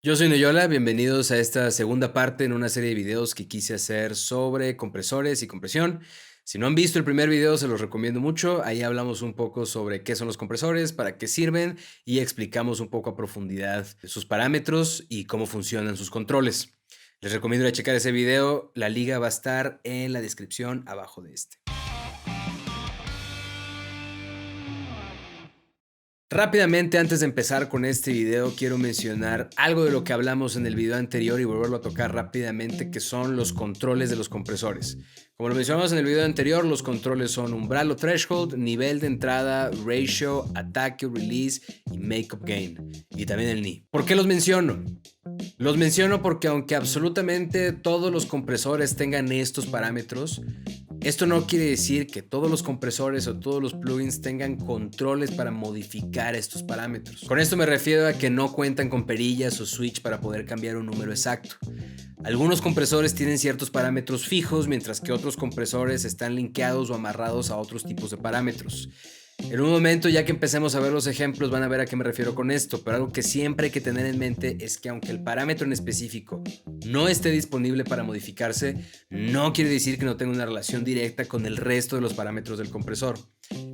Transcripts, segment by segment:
Yo soy Noyola, bienvenidos a esta segunda parte en una serie de videos que quise hacer sobre compresores y compresión. Si no han visto el primer video, se los recomiendo mucho. Ahí hablamos un poco sobre qué son los compresores, para qué sirven y explicamos un poco a profundidad sus parámetros y cómo funcionan sus controles. Les recomiendo ir a checar ese video. La liga va a estar en la descripción abajo de este. Rápidamente, antes de empezar con este video, quiero mencionar algo de lo que hablamos en el video anterior y volverlo a tocar rápidamente, que son los controles de los compresores. Como lo mencionamos en el video anterior, los controles son umbral o threshold, nivel de entrada, ratio, ataque, release y makeup gain. Y también el knee. ¿Por qué los menciono? Los menciono porque aunque absolutamente todos los compresores tengan estos parámetros, esto no quiere decir que todos los compresores o todos los plugins tengan controles para modificar estos parámetros. Con esto me refiero a que no cuentan con perillas o switch para poder cambiar un número exacto. Algunos compresores tienen ciertos parámetros fijos, mientras que otros compresores están linkeados o amarrados a otros tipos de parámetros. En un momento, ya que empecemos a ver los ejemplos, van a ver a qué me refiero con esto, pero algo que siempre hay que tener en mente es que aunque el parámetro en específico no esté disponible para modificarse, no quiere decir que no tenga una relación directa con el resto de los parámetros del compresor.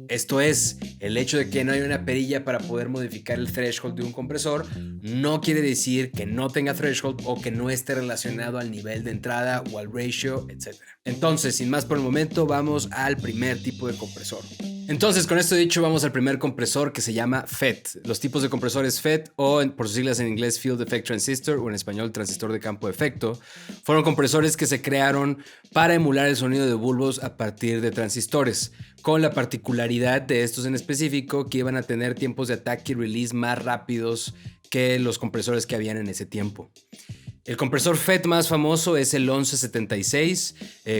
Esto es, el hecho de que no haya una perilla para poder modificar el threshold de un compresor no quiere decir que no tenga threshold o que no esté relacionado al nivel de entrada o al ratio, etc. Entonces, sin más por el momento, vamos al primer tipo de compresor. Entonces, con esto dicho, vamos al primer compresor, que se llama FET. Los tipos de compresores FET, o por sus siglas en inglés Field Effect Transistor, o en español transistor de campo de efecto, fueron compresores que se crearon para emular el sonido de bulbos a partir de transistores, con la particularidad de estos en específico que iban a tener tiempos de ataque y release más rápidos que los compresores que habían en ese tiempo. El compresor FET más famoso es el 1176,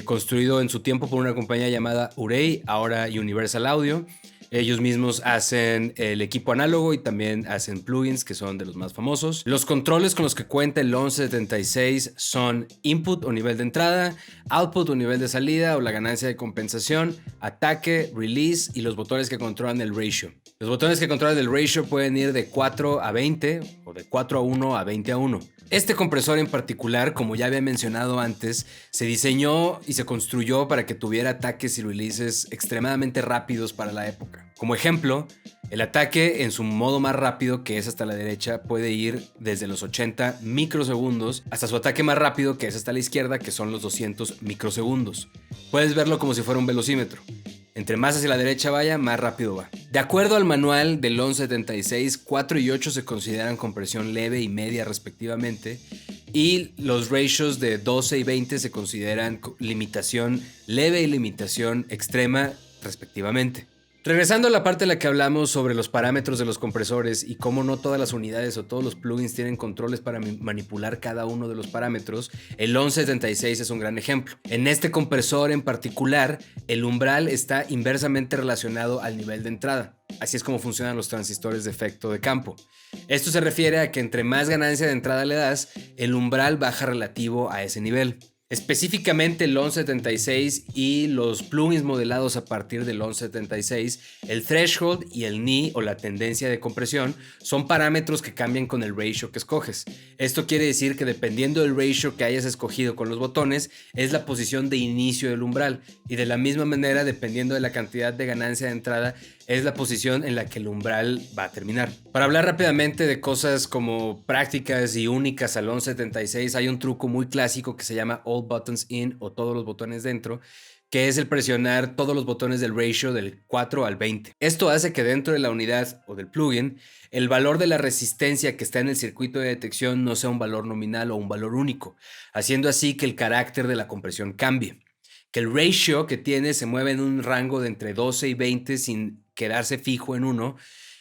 construido en su tiempo por una compañía llamada Urey, ahora Universal Audio. Ellos mismos hacen el equipo análogo y también hacen plugins, que son de los más famosos. Los controles con los que cuenta el 1176 son input o nivel de entrada, output o nivel de salida o la ganancia de compensación, ataque, release y los botones que controlan el ratio. Los botones que controlan el ratio pueden ir de 4 a 20 o de 4 a 1 a 20 a 1. Este compresor en particular, como ya había mencionado antes, se diseñó y se construyó para que tuviera ataques y releases extremadamente rápidos para la época. Como ejemplo, el ataque en su modo más rápido, que es hasta la derecha, puede ir desde los 80 microsegundos hasta su ataque más rápido, que es hasta la izquierda, que son los 200 microsegundos. Puedes verlo como si fuera un velocímetro. Entre más hacia la derecha vaya, más rápido va. De acuerdo al manual del 1176, 4 y 8 se consideran compresión leve y media respectivamente, y los ratios de 12 y 20 se consideran limitación leve y limitación extrema respectivamente. Regresando a la parte en la que hablamos sobre los parámetros de los compresores y cómo no todas las unidades o todos los plugins tienen controles para manipular cada uno de los parámetros, el 1176 es un gran ejemplo. En este compresor en particular, el umbral está inversamente relacionado al nivel de entrada. Así es como funcionan los transistores de efecto de campo. Esto se refiere a que entre más ganancia de entrada le das, el umbral baja relativo a ese nivel. Específicamente el 1176 y los plugins modelados a partir del 1176, el threshold y el knee o la tendencia de compresión son parámetros que cambian con el ratio que escoges. Esto quiere decir que dependiendo del ratio que hayas escogido con los botones, es la posición de inicio del umbral, y de la misma manera, dependiendo de la cantidad de ganancia de entrada, es la posición en la que el umbral va a terminar. Para hablar rápidamente de cosas como prácticas y únicas al 1176, hay un truco muy clásico que se llama All Buttons In, o todos los botones dentro, que es el presionar todos los botones del ratio del 4 al 20. Esto hace que dentro de la unidad o del plugin, el valor de la resistencia que está en el circuito de detección no sea un valor nominal o un valor único, haciendo así que el carácter de la compresión cambie. Que el ratio que tiene se mueve en un rango de entre 12 y 20 sin quedarse fijo en uno,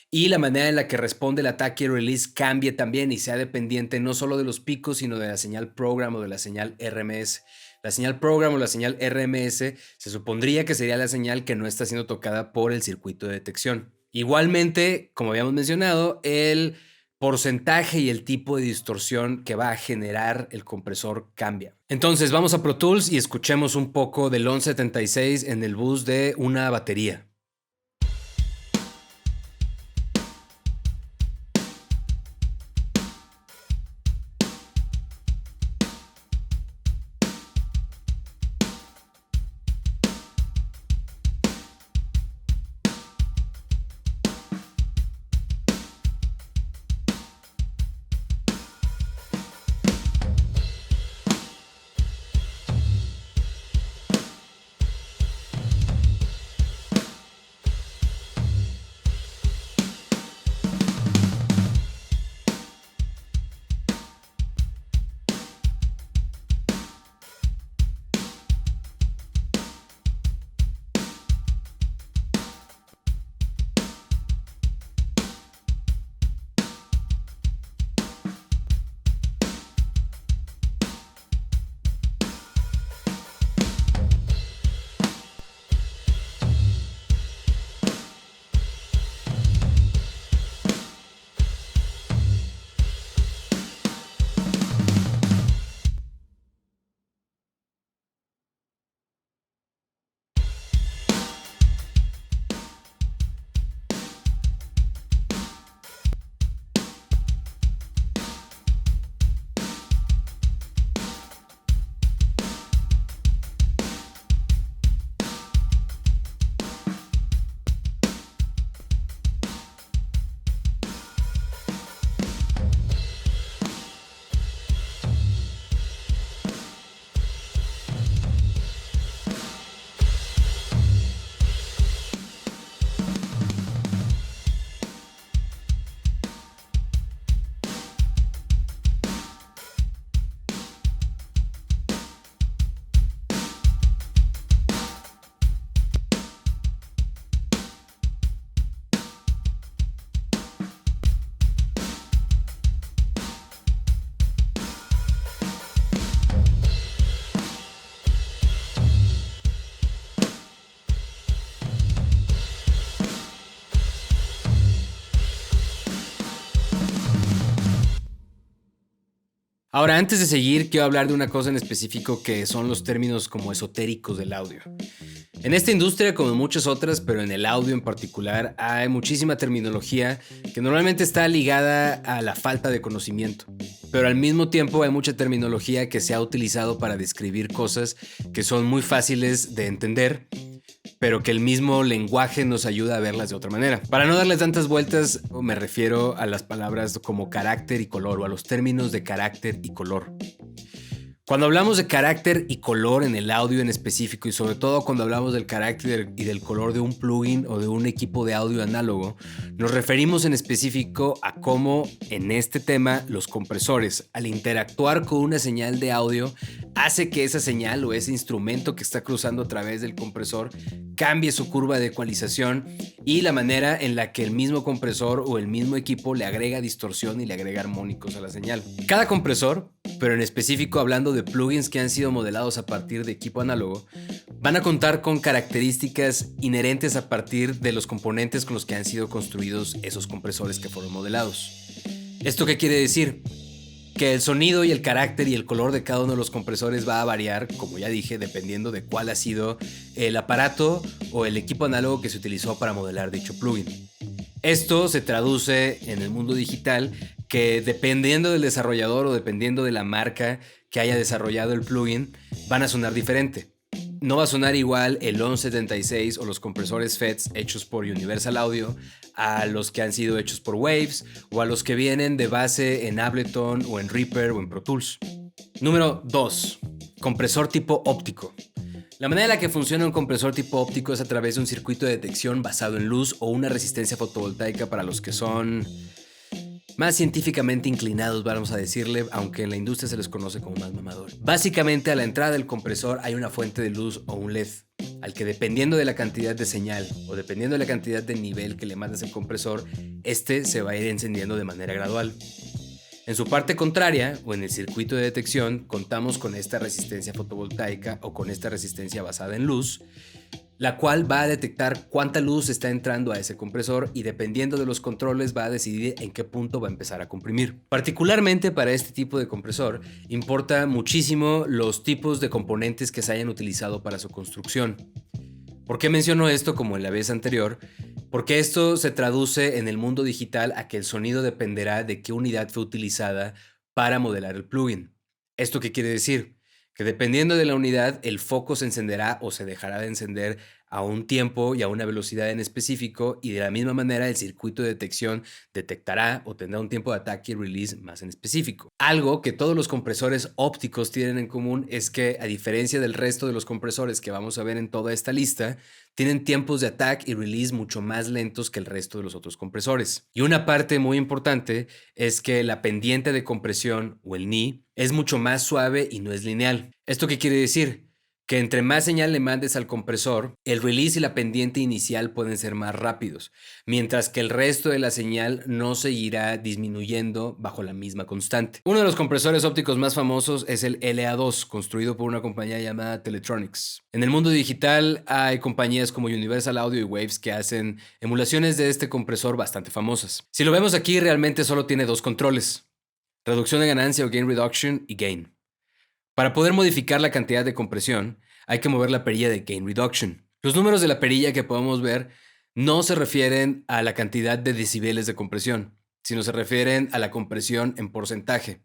y la manera en la que responde el ataque y release cambie también y sea dependiente no solo de los picos, sino de la señal program o de la señal RMS. La señal program o la señal RMS se supondría que sería la señal que no está siendo tocada por el circuito de detección. Igualmente, como habíamos mencionado, el porcentaje y el tipo de distorsión que va a generar el compresor cambia. Entonces vamos a Pro Tools y escuchemos un poco del 1176 en el bus de una batería. Ahora, antes de seguir, quiero hablar de una cosa en específico que son los términos como esotéricos del audio. En esta industria, como en muchas otras, pero en el audio en particular, hay muchísima terminología que normalmente está ligada a la falta de conocimiento. Pero al mismo tiempo hay mucha terminología que se ha utilizado para describir cosas que son muy fáciles de entender, pero que el mismo lenguaje nos ayuda a verlas de otra manera. Para no darles tantas vueltas, me refiero a las palabras como carácter y color, o a los términos de carácter y color. Cuando hablamos de carácter y color en el audio en específico, y sobre todo cuando hablamos del carácter y del color de un plugin o de un equipo de audio análogo, nos referimos en específico a cómo en este tema los compresores, al interactuar con una señal de audio, hace que esa señal o ese instrumento que está cruzando a través del compresor cambie su curva de ecualización y la manera en la que el mismo compresor o el mismo equipo le agrega distorsión y le agrega armónicos a la señal. Cada compresor, pero en específico hablando de plugins que han sido modelados a partir de equipo análogo, van a contar con características inherentes a partir de los componentes con los que han sido construidos esos compresores que fueron modelados. ¿Esto qué quiere decir? Que el sonido y el carácter y el color de cada uno de los compresores va a variar, como ya dije, dependiendo de cuál ha sido el aparato o el equipo análogo que se utilizó para modelar dicho plugin. Esto se traduce en el mundo digital que dependiendo del desarrollador o dependiendo de la marca que haya desarrollado el plugin, van a sonar diferente. No va a sonar igual el 1176 o los compresores FETs hechos por Universal Audio a los que han sido hechos por Waves o a los que vienen de base en Ableton o en Reaper o en Pro Tools. Número 2. Compresor tipo óptico. La manera en la que funciona un compresor tipo óptico es a través de un circuito de detección basado en luz o una resistencia fotovoltaica para los que son más científicamente inclinados, vamos a decirle, aunque en la industria se les conoce como más mamadores. Básicamente, a la entrada del compresor hay una fuente de luz o un LED, al que dependiendo de la cantidad de señal o dependiendo de la cantidad de nivel que le mandas al compresor, este se va a ir encendiendo de manera gradual. En su parte contraria, o en el circuito de detección, contamos con esta resistencia fotovoltaica o con esta resistencia basada en luz, la cual va a detectar cuánta luz está entrando a ese compresor y dependiendo de los controles va a decidir en qué punto va a empezar a comprimir. Particularmente para este tipo de compresor, importa muchísimo los tipos de componentes que se hayan utilizado para su construcción. ¿Por qué menciono esto como en la vez anterior? Porque esto se traduce en el mundo digital a que el sonido dependerá de qué unidad fue utilizada para modelar el plugin. ¿Esto qué quiere decir? Que dependiendo de la unidad, el foco se encenderá o se dejará de encender a un tiempo y a una velocidad en específico, y de la misma manera el circuito de detección detectará o tendrá un tiempo de ataque y release más en específico. Algo que todos los compresores ópticos tienen en común es que, a diferencia del resto de los compresores que vamos a ver en toda esta lista, tienen tiempos de ataque y release mucho más lentos que el resto de los otros compresores. Y una parte muy importante es que la pendiente de compresión o el knee es mucho más suave y no es lineal. ¿Esto qué quiere decir? Que entre más señal le mandes al compresor, el release y la pendiente inicial pueden ser más rápidos, mientras que el resto de la señal no seguirá disminuyendo bajo la misma constante. Uno de los compresores ópticos más famosos es el LA2, construido por una compañía llamada Teletronics. En el mundo digital hay compañías como Universal Audio y Waves que hacen emulaciones de este compresor bastante famosas. Si lo vemos aquí, realmente solo tiene dos controles: reducción de ganancia o gain reduction y gain. Para poder modificar la cantidad de compresión, hay que mover la perilla de gain reduction. Los números de la perilla que podemos ver no se refieren a la cantidad de decibeles de compresión, sino se refieren a la compresión en porcentaje.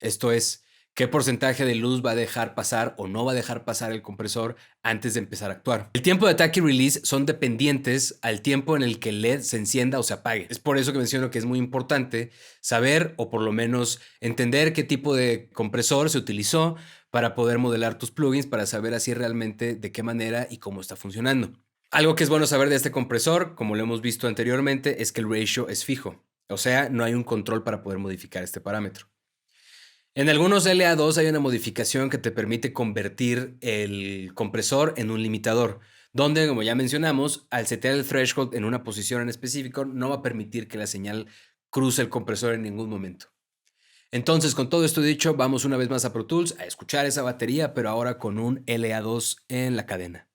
Esto es, qué porcentaje de luz va a dejar pasar o no va a dejar pasar el compresor antes de empezar a actuar. El tiempo de ataque y release son dependientes al tiempo en el que el LED se encienda o se apague. Es por eso que menciono que es muy importante saber, o por lo menos entender, qué tipo de compresor se utilizó para poder modelar tus plugins, para saber así realmente de qué manera y cómo está funcionando. Algo que es bueno saber de este compresor, como lo hemos visto anteriormente, es que el ratio es fijo. O sea, no hay un control para poder modificar este parámetro. En algunos LA2 hay una modificación que te permite convertir el compresor en un limitador, donde, como ya mencionamos, al setear el threshold en una posición en específico, no va a permitir que la señal cruce el compresor en ningún momento. Entonces, con todo esto dicho, vamos una vez más a Pro Tools a escuchar esa batería, pero ahora con un LA2 en la cadena.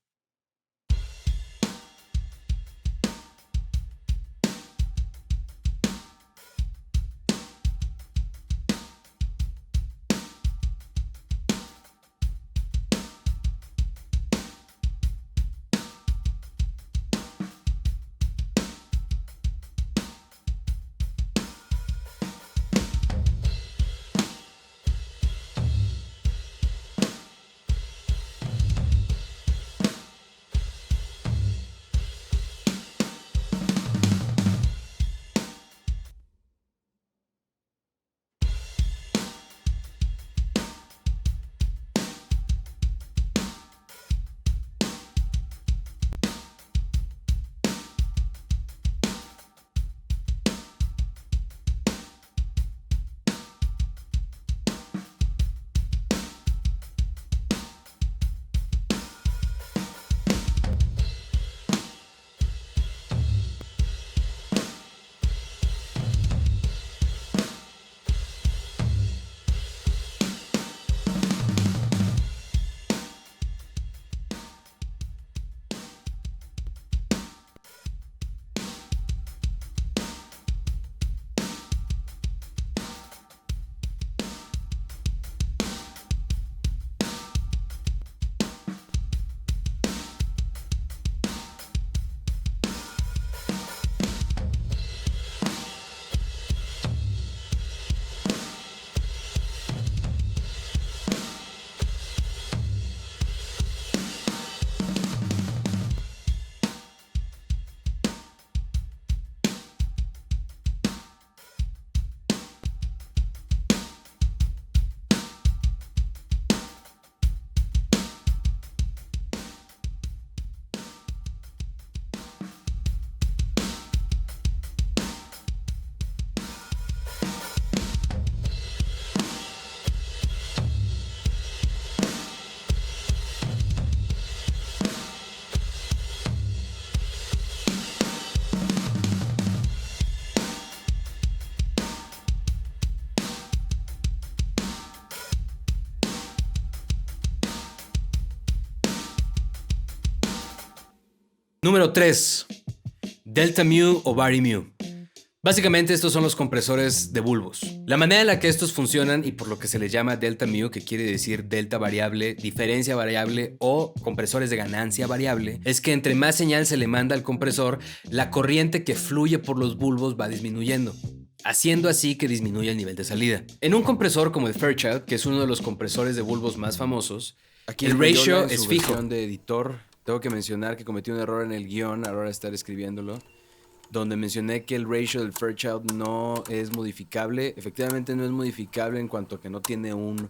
Número 3. Delta Mu o Vari Mu. Básicamente estos son los compresores de bulbos. La manera en la que estos funcionan y por lo que se les llama Delta Mu, que quiere decir delta variable, diferencia variable o compresores de ganancia variable, es que entre más señal se le manda al compresor, la corriente que fluye por los bulbos va disminuyendo, haciendo así que disminuya el nivel de salida. En un compresor como el Fairchild, que es uno de los compresores de bulbos más famosos, aquí el ratio es fijo. De editor, tengo que mencionar que cometí un error en el guión a la hora de estar escribiéndolo, donde mencioné que el ratio del Fairchild no es modificable. Efectivamente no es modificable en cuanto a que no tiene un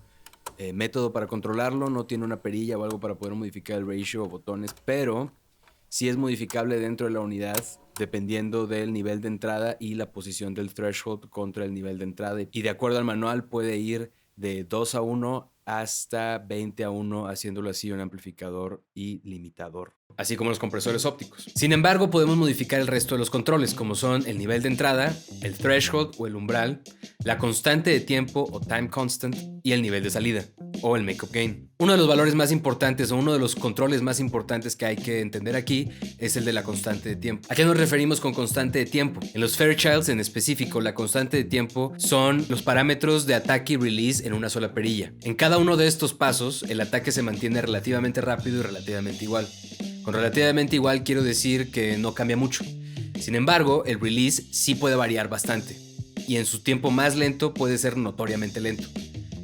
método para controlarlo, no tiene una perilla o algo para poder modificar el ratio o botones, pero sí es modificable dentro de la unidad dependiendo del nivel de entrada y la posición del threshold contra el nivel de entrada. Y de acuerdo al manual puede ir de 2:1 hasta 20:1, haciéndolo así un amplificador y limitador, así como los compresores ópticos. Sin embargo, podemos modificar el resto de los controles, como son el nivel de entrada, el threshold o el umbral, la constante de tiempo o time constant y el nivel de salida o el makeup gain. Uno de los valores más importantes o uno de los controles más importantes que hay que entender aquí es el de la constante de tiempo. ¿A qué nos referimos con constante de tiempo? En los Fairchilds en específico, la constante de tiempo son los parámetros de ataque y release en una sola perilla. En cada uno de estos pasos, el ataque se mantiene relativamente rápido y relativamente igual. Con relativamente igual quiero decir que no cambia mucho. Sin embargo, el release sí puede variar bastante, y en su tiempo más lento puede ser notoriamente lento.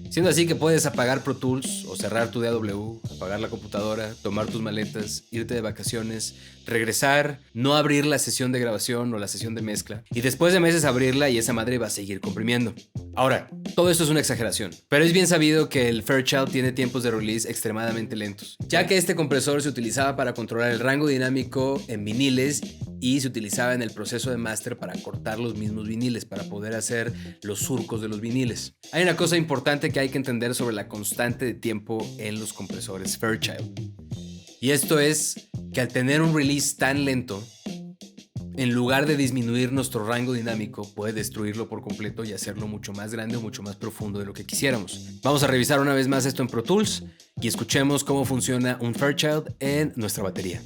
Siendo así que puedes apagar Pro Tools o cerrar tu DAW, apagar la computadora, tomar tus maletas, irte de vacaciones, regresar, no abrir la sesión de grabación o la sesión de mezcla, y después de meses abrirla y esa madre va a seguir comprimiendo. Ahora, todo esto es una exageración, pero es bien sabido que el Fairchild tiene tiempos de release extremadamente lentos, ya que este compresor se utilizaba para controlar el rango dinámico en viniles y se utilizaba en el proceso de máster para cortar los mismos viniles, para poder hacer los surcos de los viniles. Hay una cosa importante que hay que entender sobre la constante de tiempo en los compresores Fairchild, y esto es que al tener un release tan lento, en lugar de disminuir nuestro rango dinámico, puede destruirlo por completo y hacerlo mucho más grande o mucho más profundo de lo que quisiéramos. Vamos a revisar una vez más esto en Pro Tools y escuchemos cómo funciona un Fairchild en nuestra batería.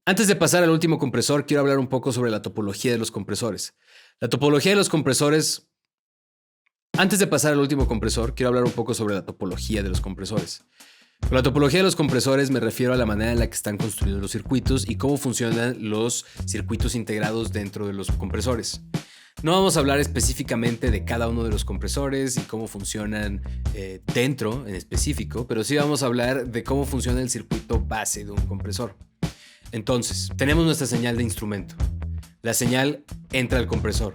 Antes de pasar al último compresor, quiero hablar un poco sobre la topología de los compresores. La topología de los compresores... Antes de pasar al último compresor, quiero hablar un poco sobre la topología de los compresores. Con la topología de los compresores me refiero a la manera en la que están construidos los circuitos y cómo funcionan los circuitos integrados dentro de los compresores. No vamos a hablar específicamente de cada uno de los compresores y cómo funcionan dentro en específico, pero sí vamos a hablar de cómo funciona el circuito base de un compresor. Entonces, tenemos nuestra señal de instrumento. La señal entra al compresor.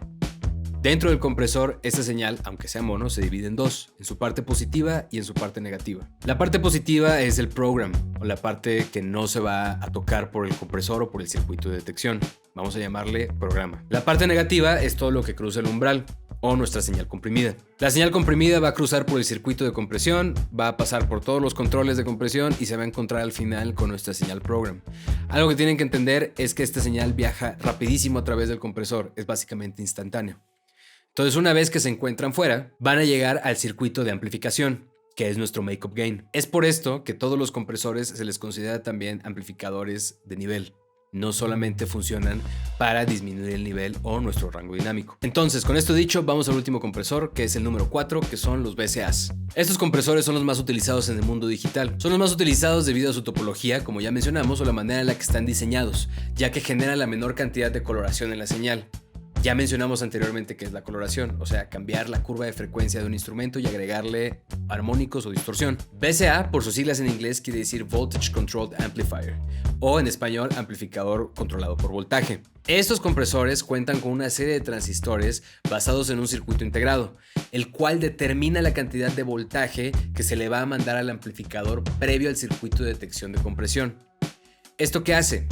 Dentro del compresor, esta señal, aunque sea mono, se divide en dos, en su parte positiva y en su parte negativa. La parte positiva es el program, o la parte que no se va a tocar por el compresor o por el circuito de detección. Vamos a llamarle programa. La parte negativa es todo lo que cruza el umbral, o nuestra señal comprimida. La señal comprimida va a cruzar por el circuito de compresión, va a pasar por todos los controles de compresión y se va a encontrar al final con nuestra señal program. Algo que tienen que entender es que esta señal viaja rapidísimo a través del compresor, es básicamente instantáneo. Entonces, una vez que se encuentran fuera, van a llegar al circuito de amplificación, que es nuestro make-up gain. Es por esto que todos los compresores se les considera también amplificadores de nivel. No solamente funcionan para disminuir el nivel o nuestro rango dinámico. Entonces, con esto dicho, vamos al último compresor, que es el número 4, que son los VCAs. Estos compresores son los más utilizados en el mundo digital. Son los más utilizados debido a su topología, como ya mencionamos, o la manera en la que están diseñados, ya que generan la menor cantidad de coloración en la señal. Ya mencionamos anteriormente qué es la coloración, o sea, cambiar la curva de frecuencia de un instrumento y agregarle armónicos o distorsión. VCA, por sus siglas en inglés, quiere decir Voltage Controlled Amplifier, o en español, amplificador controlado por voltaje. Estos compresores cuentan con una serie de transistores basados en un circuito integrado, el cual determina la cantidad de voltaje que se le va a mandar al amplificador previo al circuito de detección de compresión. ¿Esto qué hace?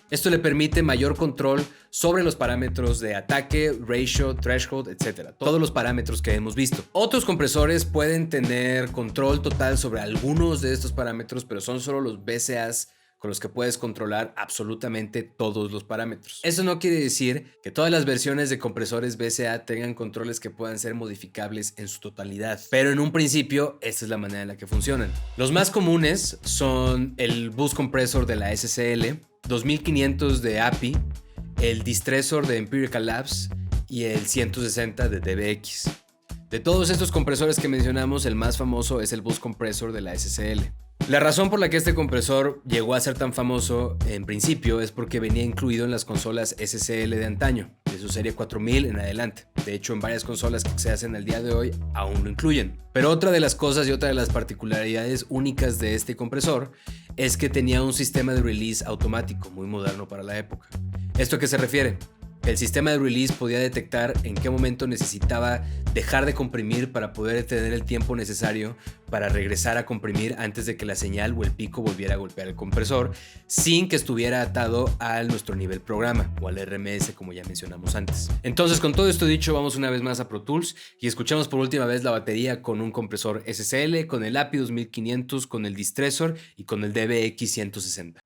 Esto le permite mayor control sobre los parámetros de ataque, ratio, threshold, etc. Todos los parámetros que hemos visto. Otros compresores pueden tener control total sobre algunos de estos parámetros, pero son solo los VCAs con los que puedes controlar absolutamente todos los parámetros. Eso no quiere decir que todas las versiones de compresores VCA tengan controles que puedan ser modificables en su totalidad, pero en un principio esta es la manera en la que funcionan. Los más comunes son el bus compressor de la SCL, 2500 de API, el Distressor de Empirical Labs y el 160 de DBX. De todos estos compresores que mencionamos, el más famoso es el bus compressor de la SCL. La razón por la que este compresor llegó a ser tan famoso en principio es porque venía incluido en las consolas SCL de antaño, de su serie 4000 en adelante. De hecho, en varias consolas que se hacen al día de hoy aún lo incluyen. Pero otra de las cosas y otra de las particularidades únicas de este compresor es que tenía un sistema de release automático muy moderno para la época. ¿Esto a qué se refiere? El sistema de release podía detectar en qué momento necesitaba dejar de comprimir para poder tener el tiempo necesario para regresar a comprimir antes de que la señal o el pico volviera a golpear el compresor, sin que estuviera atado a nuestro nivel programa o al RMS, como ya mencionamos antes. Entonces, con todo esto dicho, vamos una vez más a Pro Tools y escuchamos por última vez la batería con un compresor SCL, con el API 2500, con el Distressor y con el DBX 160.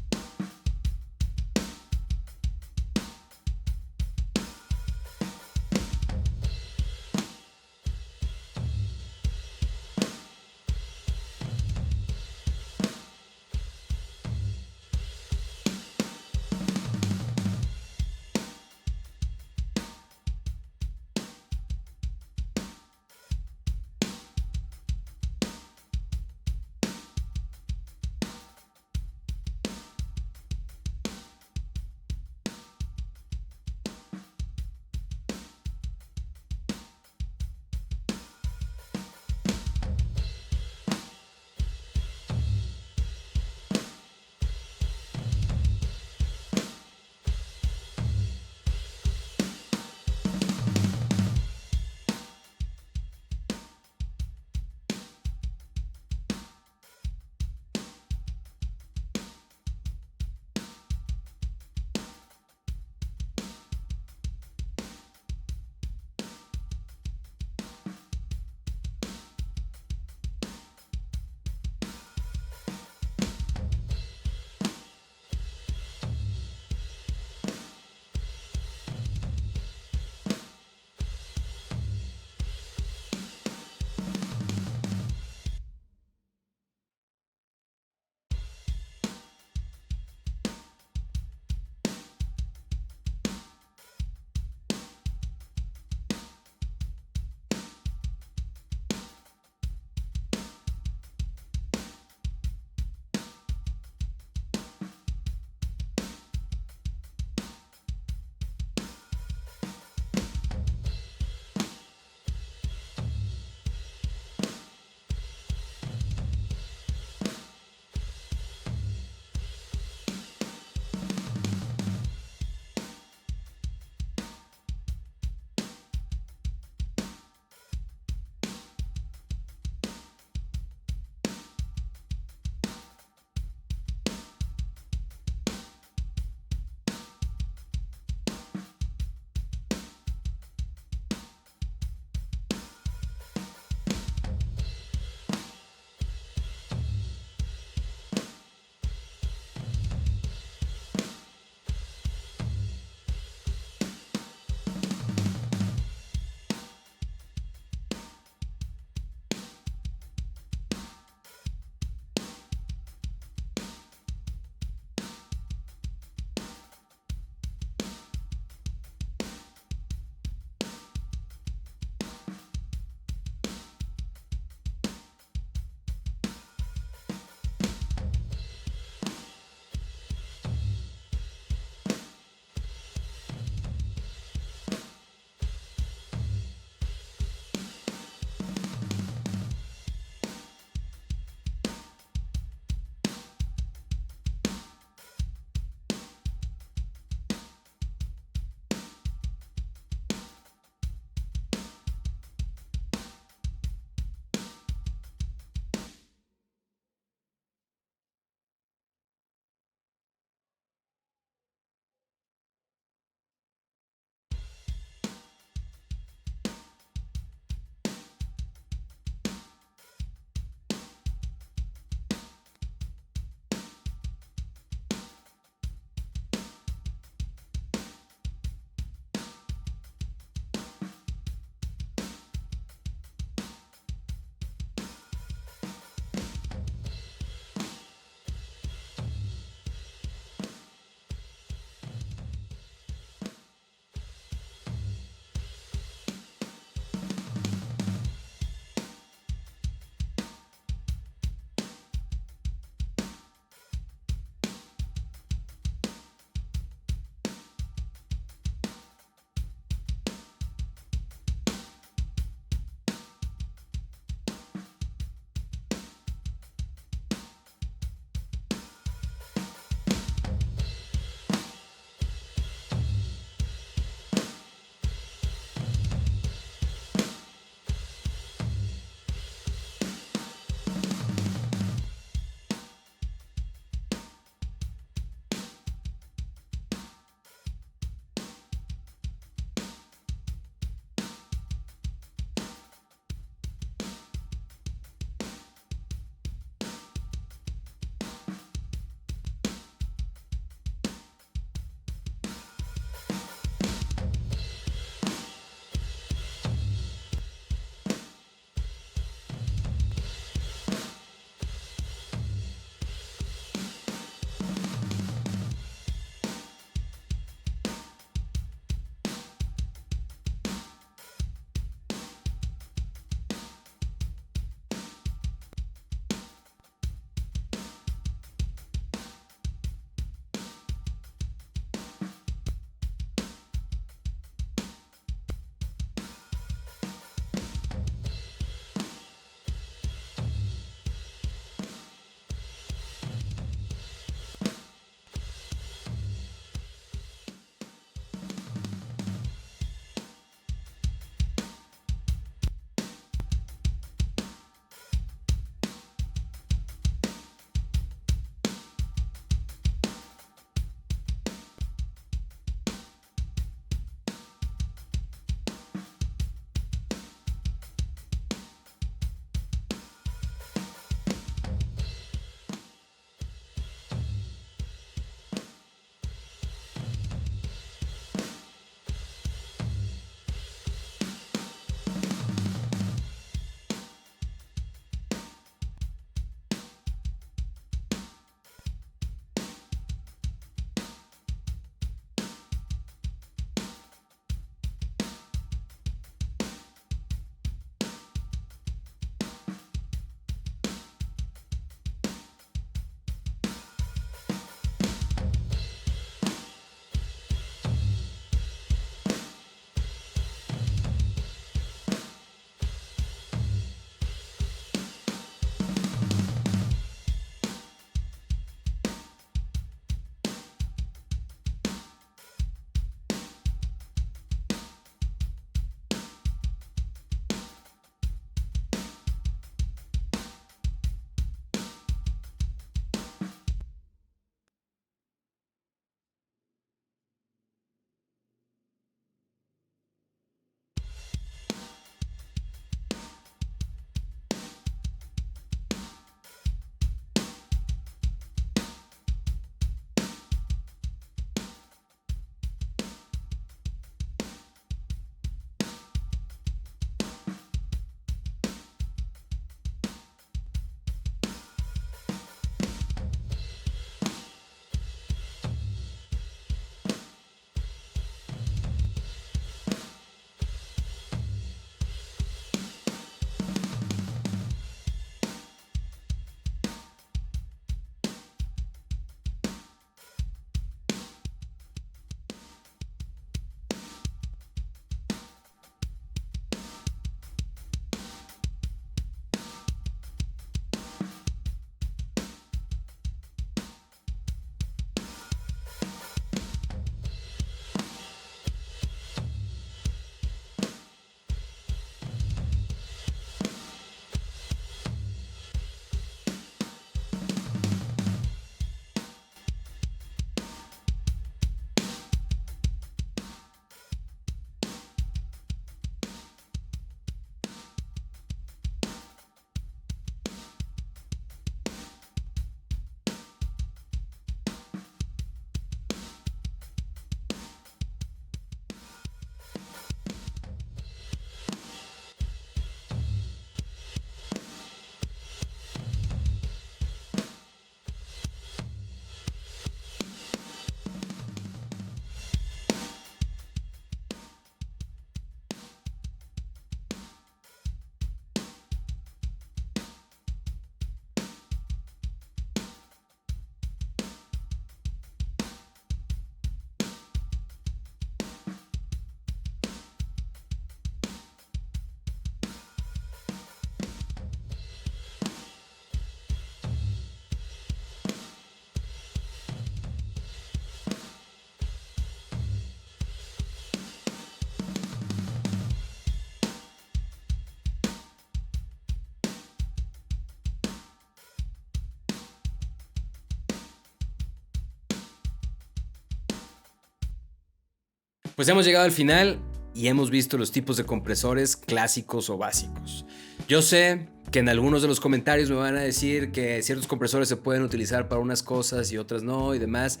Pues hemos llegado al final y hemos visto los tipos de compresores clásicos o básicos. Yo sé que en algunos de los comentarios me van a decir que ciertos compresores se pueden utilizar para unas cosas y otras no y demás.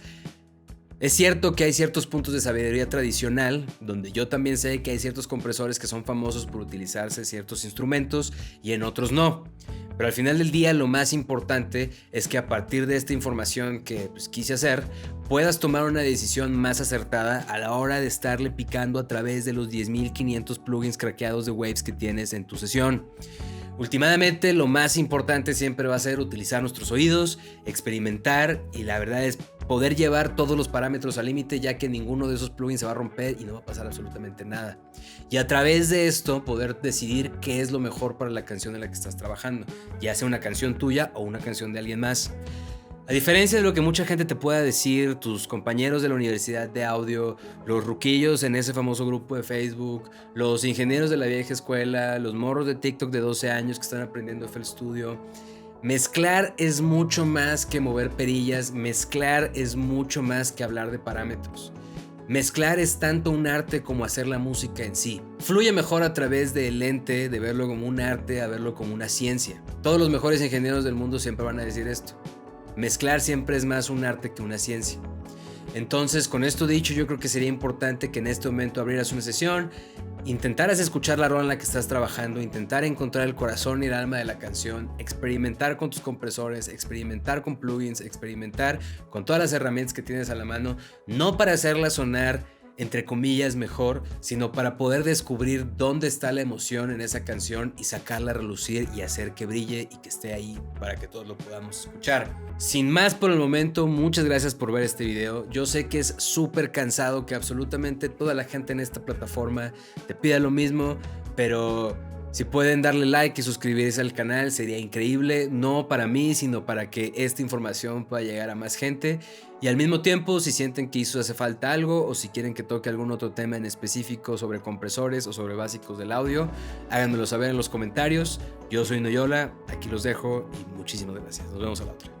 Es cierto que hay ciertos puntos de sabiduría tradicional, donde yo también sé que hay ciertos compresores que son famosos por utilizarse en ciertos instrumentos y en otros no. Pero al final del día lo más importante es que a partir de esta información que quise hacer, puedas tomar una decisión más acertada a la hora de estarle picando a través de los 10.500 plugins craqueados de Waves que tienes en tu sesión. Últimamente lo más importante siempre va a ser utilizar nuestros oídos, experimentar y la verdad es poder llevar todos los parámetros al límite, ya que ninguno de esos plugins se va a romper y no va a pasar absolutamente nada. Y a través de esto poder decidir qué es lo mejor para la canción en la que estás trabajando, ya sea una canción tuya o una canción de alguien más. A diferencia de lo que mucha gente te pueda decir, tus compañeros de la universidad de audio, los ruquillos en ese famoso grupo de Facebook, los ingenieros de la vieja escuela, los morros de TikTok de 12 años que están aprendiendo FL Studio, mezclar es mucho más que mover perillas, mezclar es mucho más que hablar de parámetros. Mezclar es tanto un arte como hacer la música en sí. Fluye mejor a través del lente, de verlo como un arte, a verlo como una ciencia. Todos los mejores ingenieros del mundo siempre van a decir esto. Mezclar siempre es más un arte que una ciencia. Entonces, con esto dicho, yo creo que sería importante que en este momento abrieras una sesión, intentaras escuchar la rola en la que estás trabajando, intentar encontrar el corazón y el alma de la canción, experimentar con tus compresores, experimentar con plugins, experimentar con todas las herramientas que tienes a la mano, no para hacerla sonar entre comillas mejor, sino para poder descubrir dónde está la emoción en esa canción y sacarla a relucir y hacer que brille y que esté ahí para que todos lo podamos escuchar. Sin más por el momento, muchas gracias por ver este video. Yo sé que es súper cansado que absolutamente toda la gente en esta plataforma te pida lo mismo, pero si pueden darle like y suscribirse al canal sería increíble, no para mí, sino para que esta información pueda llegar a más gente. Y al mismo tiempo, si sienten que hace falta algo o si quieren que toque algún otro tema en específico sobre compresores o sobre básicos del audio, háganmelo saber en los comentarios. Yo soy Noyola, aquí los dejo y muchísimas gracias. Nos vemos a la otra.